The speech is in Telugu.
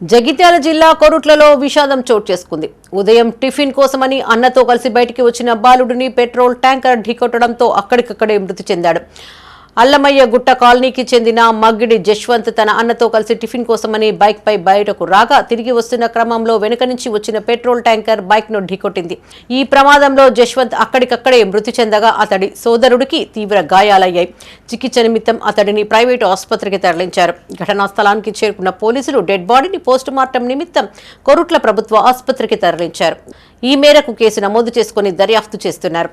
జగిత్యాల జిల్లా కొరుట్లలో విషాదం చోటు చేసుకుంది. ఉదయం టిఫిన్ కోసమని అన్నతో కలిసి బయటికి వచ్చిన బాలుడిని పెట్రోల్ ట్యాంకర్ ఢీకొట్టడంతో అక్కడికక్కడే మృతి చెందాడు. అల్లమయ్య గుట్ట కాలనీకి చెందిన మగ్గిడి జశ్వంత్ తన అన్నతో కలిసి టిఫిన్ కోసమని బైక్ పై బయటకు రాగా తిరిగి వస్తున్న క్రమంలో వెనుక నుంచి వచ్చిన పెట్రోల్ ట్యాంకర్ బైక్ ను ఢీకొట్టింది. ఈ ప్రమాదంలో జశ్వంత్ అక్కడికక్కడే మృతి చెందగా అతడి సోదరుడికి తీవ్ర గాయాలయ్యాయి. చికిత్స నిమిత్తం అతడిని ప్రైవేటు ఆసుపత్రికి తరలించారు. ఘటనా స్థలానికి చేరుకున్న పోలీసులు డెడ్ బాడీని పోస్టుమార్టం నిమిత్తం కొరుట్ల ప్రభుత్వ ఆసుపత్రికి తరలించారు. ఈ మేరకు కేసు నమోదు చేసుకుని దర్యాప్తు చేస్తున్నారు.